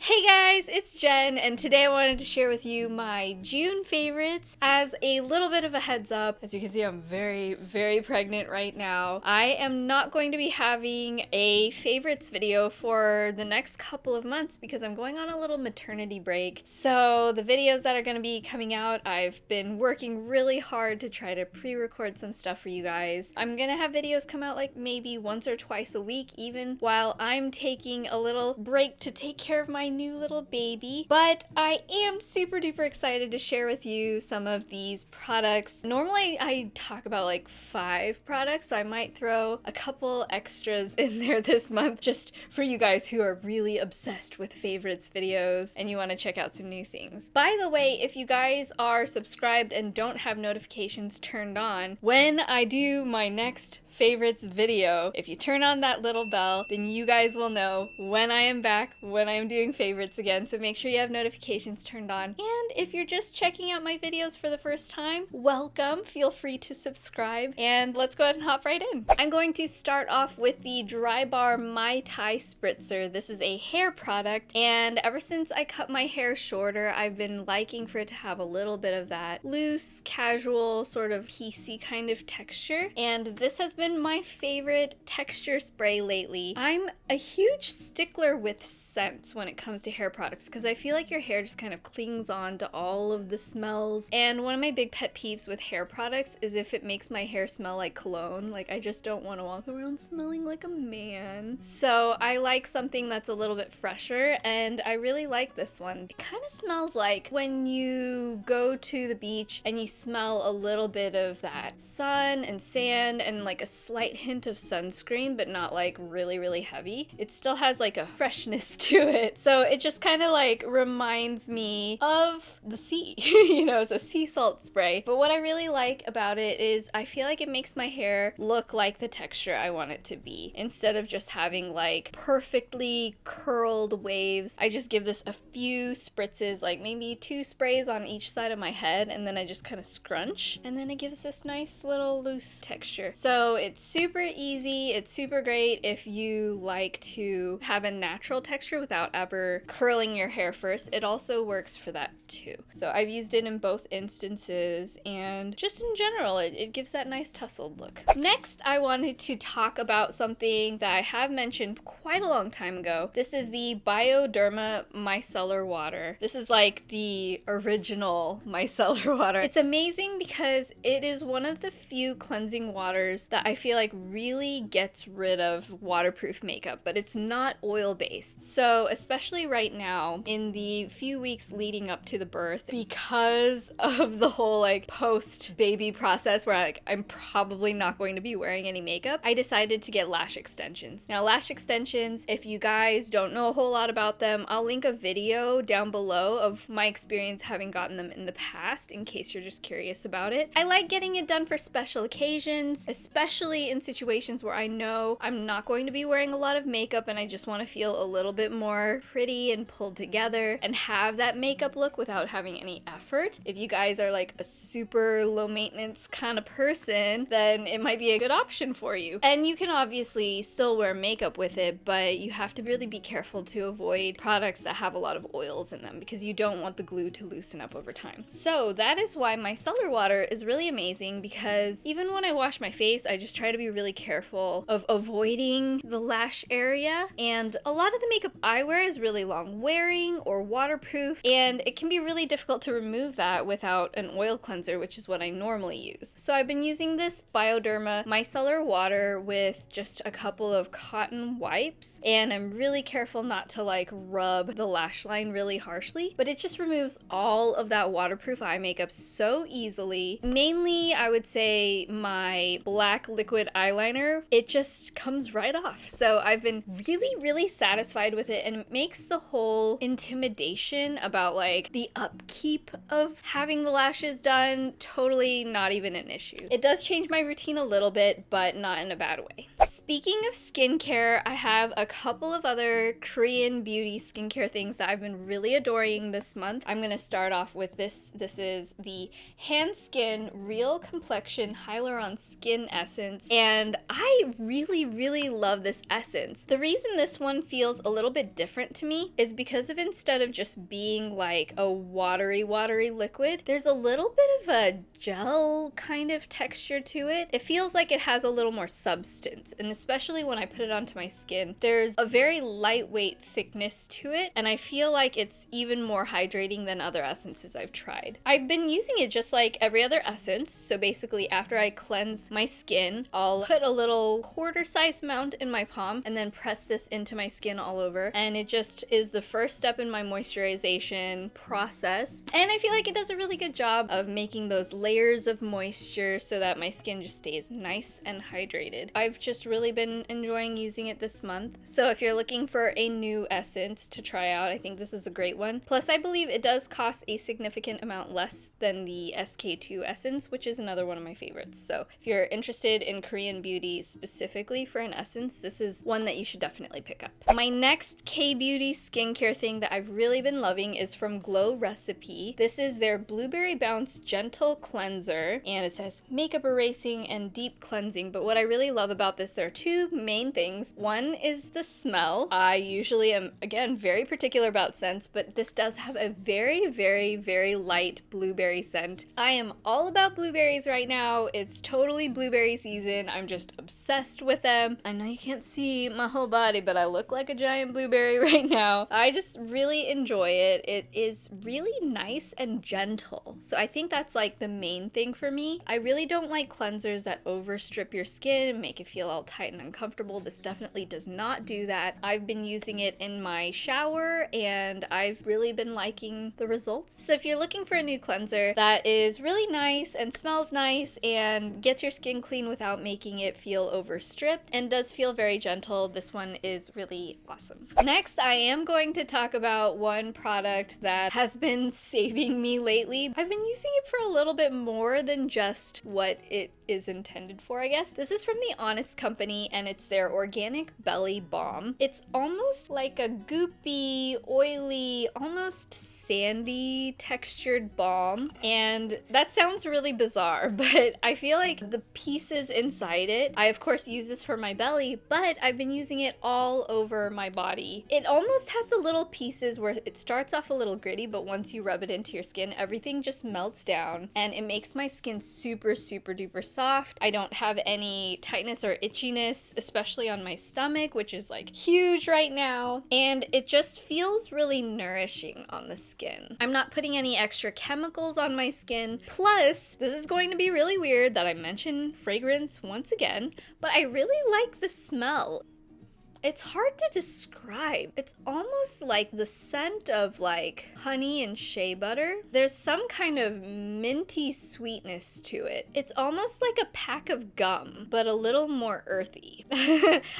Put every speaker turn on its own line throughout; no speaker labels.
Hey guys, it's Jen, and today I wanted to share with you my June favorites. As a little bit of a heads up, as you can see, I'm very pregnant right now. I am not going to be having a favorites video for the next couple of months because I'm going on a little maternity break. So the videos that are going to be coming out, I've been working really hard to try to pre-record some stuff for you guys. I'm going to have videos come out like maybe once or twice a week, even while I'm taking a little break to take care of my new little baby. But I am super duper excited to share with you some of these products. Normally I talk about like 5 products, so I might throw a couple extras in there this month just for you guys who are really obsessed with favorites videos and you want to check out some new things. By the way, if you guys are subscribed and don't have notifications turned on, when I do my next favorites video, if you turn on that little bell, then you guys will know when I am back, when I am doing favorites again, so make sure you have notifications turned on. And if you're just checking out my videos for the first time, welcome, feel free to subscribe, and let's go ahead and hop right in. I'm going to start off with the Drybar Mai Tai Spritzer. This is a hair product, and ever since I cut my hair shorter, I've been liking for it to have a little bit of that loose, casual, sort of piecey kind of texture, and this has been my favorite texture spray lately. I'm a huge stickler with scents when it comes to hair products because I feel like your hair just kind of clings on to all of the smells, and one of my big pet peeves with hair products is if it makes my hair smell like cologne. Like, I just don't want to walk around smelling like a man. So I like something that's a little bit fresher, and I really like this one. It kind of smells like when you go to the beach and you smell a little bit of that sun and sand and like a slight hint of sunscreen, but not like really heavy. It still has like a freshness to it. So it just kind of like reminds me of the sea. You know, it's a sea salt spray. But what I really like about it is I feel like it makes my hair look like the texture I want it to be. Instead of just having like perfectly curled waves, I just give this a few spritzes, like maybe 2 sprays on each side of my head, and then I just kind of scrunch, and then it gives this nice little loose texture. So it's super easy, it's super great if you like to have a natural texture without ever curling your hair first. It also works for that too. So I've used it in both instances, and just in general, it gives that nice tousled look. Next, I wanted to talk about something that I have mentioned quite a long time ago. This is the Bioderma Micellar water. This is like the original micellar water. It's amazing because it is one of the few cleansing waters that I feel like really gets rid of waterproof makeup, but it's not oil-based. So especially right now, in the few weeks leading up to the birth, because of the whole like post-baby process where I'm probably not going to be wearing any makeup, I decided to get lash extensions. Now, lash extensions, if you guys don't know a whole lot about them, I'll link a video down below of my experience having gotten them in the past in case you're just curious about it. I like getting it done for special occasions, especially in situations where I know I'm not going to be wearing a lot of makeup and I just want to feel a little bit more pretty and pulled together and have that makeup look without having any effort. If you guys are like a super low maintenance kind of person, then it might be a good option for you. And you can obviously still wear makeup with it, but you have to really be careful to avoid products that have a lot of oils in them because you don't want the glue to loosen up over time. So that is why micellar water is really amazing, because even when I wash my face, I just try to be really careful of avoiding the lash area. And a lot of the makeup I wear is really long wearing or waterproof, and it can be really difficult to remove that without an oil cleanser, which is what I normally use. So I've been using this Bioderma micellar water with just a couple of cotton wipes, and I'm really careful not to like rub the lash line really harshly, but it just removes all of that waterproof eye makeup so easily. Mainly, I would say my black liquid eyeliner, it just comes right off. So I've been really satisfied with it, and it makes the whole intimidation about like the upkeep of having the lashes done totally not even an issue. It does change my routine a little bit, but not in a bad way. Speaking of skincare, I have a couple of other Korean beauty skincare things that I've been really adoring this month. I'm gonna start off with this. This is the Hanskin Real Complexion Hyaluron Skin Essence essence, and I really love this essence. The reason this one feels a little bit different to me is because of, instead of just being like a watery liquid, there's a little bit of a gel kind of texture to it. It feels like it has a little more substance, and especially when I put it onto my skin, there's a very lightweight thickness to it, and I feel like it's even more hydrating than other essences I've tried. I've been using it just like every other essence, so basically after I cleanse my skin, I'll put a little quarter-size amount in my palm and then press this into my skin all over, and it just is the first step in my moisturization process, and I feel like it does a really good job of making those layers of moisture so that my skin just stays nice and hydrated. I've just really been enjoying using it this month, so if you're looking for a new essence to try out, I think this is a great one. Plus, I believe it does cost a significant amount less than the SK2 essence, which is another one of my favorites. So if you're interested in Korean beauty specifically for an essence, this is one that you should definitely pick up. My next K-beauty skincare thing that I've really been loving is from Glow Recipe. This is their Blueberry Bounce Gentle Cleanser, and it says makeup erasing and deep cleansing, but what I really love about this, there are two main things. One is the smell. I usually am, again, very particular about scents, but this does have a very light blueberry scent. I am all about blueberries right now. It's totally blueberry season. I'm just obsessed with them. I know you can't see my whole body, but I look like a giant blueberry right now. I just really enjoy it. It is really nice and gentle. So I think that's like the main thing for me. I really don't like cleansers that overstrip your skin and make it feel all tight and uncomfortable. This definitely does not do that. I've been using it in my shower and I've really been liking the results. So if you're looking for a new cleanser that is really nice and smells nice and gets your skin clean without making it feel overstripped and does feel very gentle, this one is really awesome. Next, I am going to talk about one product that has been saving me lately. I've been using it for a little bit more than just what it is intended for, I guess. This is from the Honest Company and it's their Organic Belly Balm. It's almost like a goopy, oily, almost sandy textured balm, and that sounds really bizarre, but I feel like the pieces inside it, I of course use this for my belly, but I've been using it all over my body. It almost has the little pieces where it starts off a little gritty, but once you rub it into your skin, everything just melts down and it makes my skin super duper soft. I don't have any tightness or itchiness, especially on my stomach, which is like huge right now, and it just feels really nourishing on the skin. I'm not putting any extra chemicals on my skin. Plus, this is going to be really weird that I mention fragrance once again, but I really like the smell. It's hard to describe. It's almost like the scent of like honey and shea butter. There's some kind of minty sweetness to it. It's almost like a pack of gum, but a little more earthy.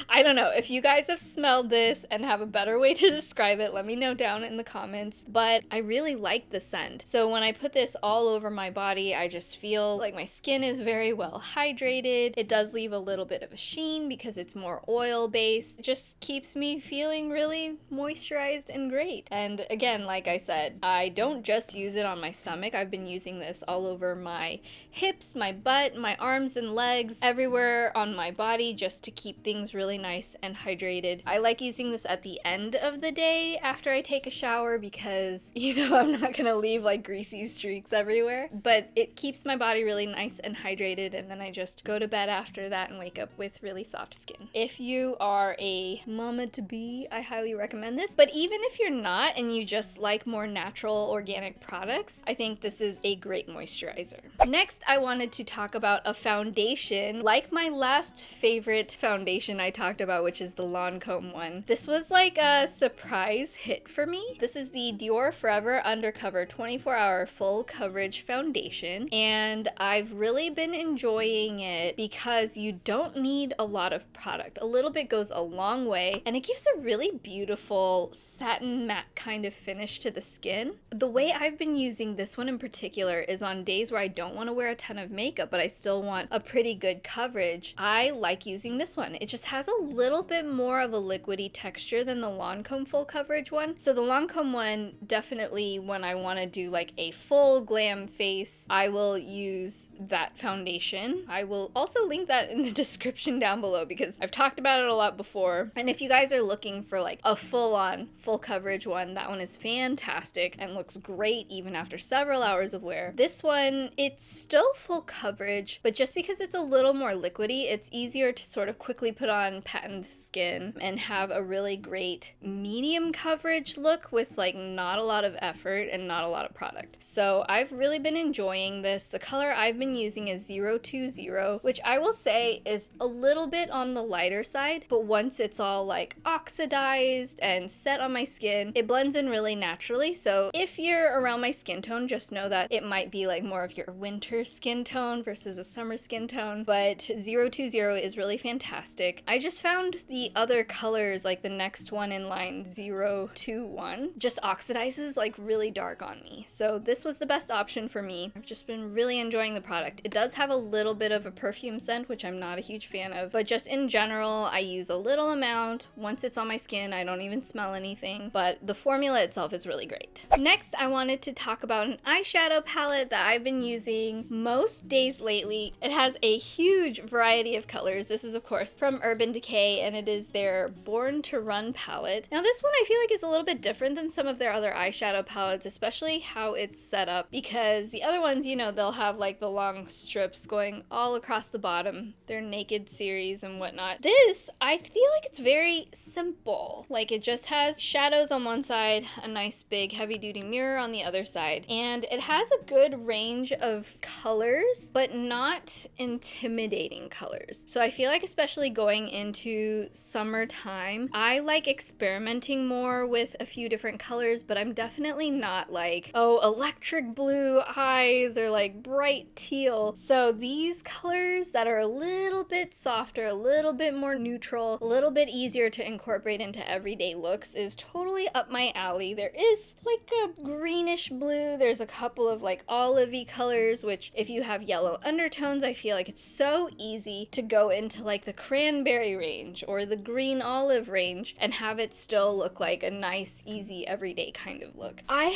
I don't know. If you guys have smelled this and have a better way to describe it, let me know down in the comments. But I really like the scent. So when I put this all over my body, I just feel like my skin is very well hydrated. It does leave a little bit of a sheen because it's more oil based. It just keeps me feeling really moisturized and great. And again, like I said, I don't just use it on my stomach. I've been using this all over my hips, my butt, my arms and legs, everywhere on my body, just to keep things really nice and hydrated. I like using this at the end of the day after I take a shower because, you know, I'm not gonna leave like greasy streaks everywhere, but it keeps my body really nice and hydrated, and then I just go to bed after that and wake up with really soft skin. If you are a mama to be, I highly recommend this, but even if you're not and you just like more natural organic products, I think this is a great moisturizer. Next, I wanted to talk about a foundation like my last favorite foundation I talked about, which is the Lancome one. This was like a surprise hit for me. This is the Dior Forever Undercover 24-hour full coverage foundation, and I've really been enjoying it because you don't need a lot of product. A little bit goes a long long way, and it gives a really beautiful satin matte kind of finish to the skin. The way I've been using this one in particular is on days where I don't want to wear a ton of makeup, but I still want a pretty good coverage. I like using this one. It just has a little bit more of a liquidy texture than the Lancome full coverage one. So the Lancome one, definitely when I want to do like a full glam face, I will use that foundation. I will also link that in the description down below because I've talked about it a lot before. And if you guys are looking for like a full-on full coverage one, that one is fantastic and looks great even after several hours of wear. This one, it's still full coverage, but just because it's a little more liquidy, it's easier to sort of quickly put on, pat in the skin, and have a really great medium coverage look with like not a lot of effort and not a lot of product. So I've really been enjoying this. The color I've been using is 020, which I will say is a little bit on the lighter side, but once it's all like oxidized and set on my skin, it blends in really naturally. So if you're around my skin tone, just know that it might be like more of your winter skin tone versus a summer skin tone, but 020 is really fantastic. I just found the other colors, like the next one in line 021, just oxidizes like really dark on me. So this was the best option for me. I've just been really enjoying the product. It does have a little bit of a perfume scent, which I'm not a huge fan of, but just in general, I use a little amount. Once it's on my skin, I don't even smell anything, but the formula itself is really great. Next, I wanted to talk about an eyeshadow palette that I've been using most days lately. It has a huge variety of colors. This is, of course, from Urban Decay, and it is their Born to Run palette. Now, this one I feel like is a little bit different than some of their other eyeshadow palettes, especially how it's set up, because the other ones, you know, they'll have like the long strips going all across the bottom, their Naked series and whatnot. This, I feel like it's very simple. Like, it just has shadows on one side, a nice big heavy-duty mirror on the other side, and it has a good range of colors, but not intimidating colors. So I feel like, especially going into summertime, I like experimenting more with a few different colors, but I'm definitely not like, oh, electric blue eyes or like bright teal. So these colors that are a little bit softer, a little bit more neutral, a little bit easier to incorporate into everyday looks is totally up my alley. There is like a greenish blue, there's a couple of like olivey colors, which if you have yellow undertones, I feel like it's so easy to go into like the cranberry range or the green olive range and have it still look like a nice, easy, everyday kind of look. I'm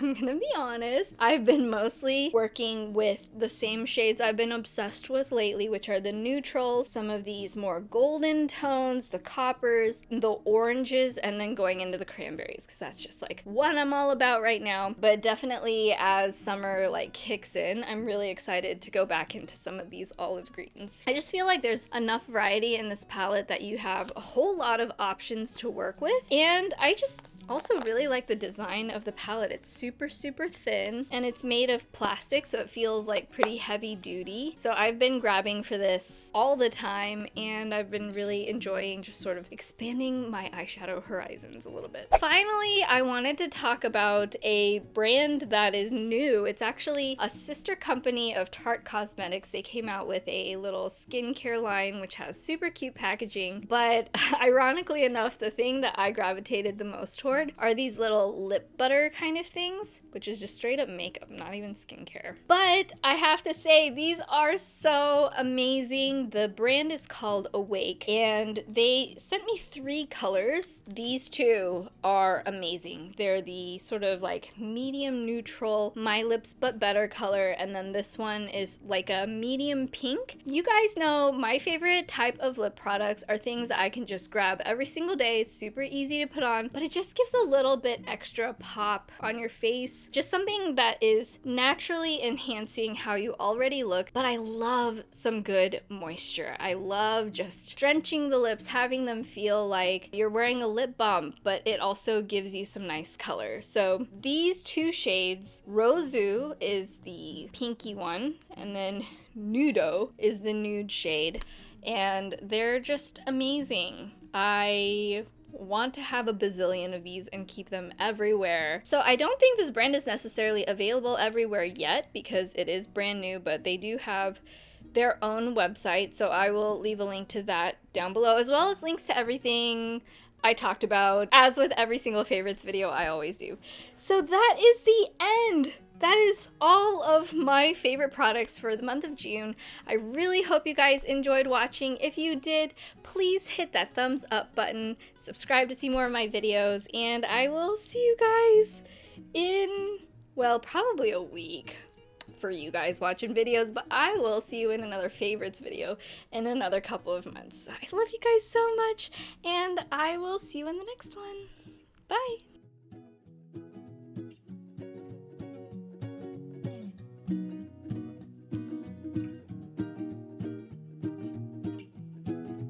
gonna be honest, I've been mostly working with the same shades I've been obsessed with lately, which are the neutrals, some of these more golden tones, the coppers, the oranges, and then going into the cranberries, because that's just like what I'm all about right now. But definitely as summer like kicks in, I'm really excited to go back into some of these olive greens. I just feel like there's enough variety in this palette that you have a whole lot of options to work with, and I just also really like the design of the palette. It's super, super thin, and it's made of plastic, so it feels like pretty heavy duty. So I've been grabbing for this all the time, and I've been really enjoying just sort of expanding my eyeshadow horizons a little bit. Finally, I wanted to talk about a brand that is new. It's actually a sister company of Tarte Cosmetics. They came out with a little skincare line, which has super cute packaging, but ironically enough, the thing that I gravitated the most toward are these little lip butter kind of things, which is just straight up makeup, not even skincare. But I have to say, these are so amazing. The brand is called Awake, and they sent me 3 colors. These 2 are amazing. They're the sort of like medium neutral, My Lips But Better color, and then this one is like a medium pink. You guys know my favorite type of lip products are things I can just grab every single day. It's super easy to put on, but it just gives a little bit extra pop on your face. Just something that is naturally enhancing how you already look, but I love some good moisture. I love just drenching the lips, having them feel like you're wearing a lip balm, but it also gives you some nice color. So these 2 shades, Rozu is the pinky one, and then Nudo is the nude shade, and they're just amazing. I want to have a bazillion of these and keep them everywhere. So I don't think this brand is necessarily available everywhere yet because it is brand new, but they do have their own website, so I will leave a link to that down below, as well as links to everything I talked about. As with every single favorites video, I always do. So that is the end. That is all of my favorite products for the month of June. I really hope you guys enjoyed watching. If you did, please hit that thumbs up button, subscribe to see more of my videos, and I will see you guys in, well, probably a week for you guys watching videos, but I will see you in another favorites video in another couple of months. I love you guys so much, and I will see you in the next one. Bye!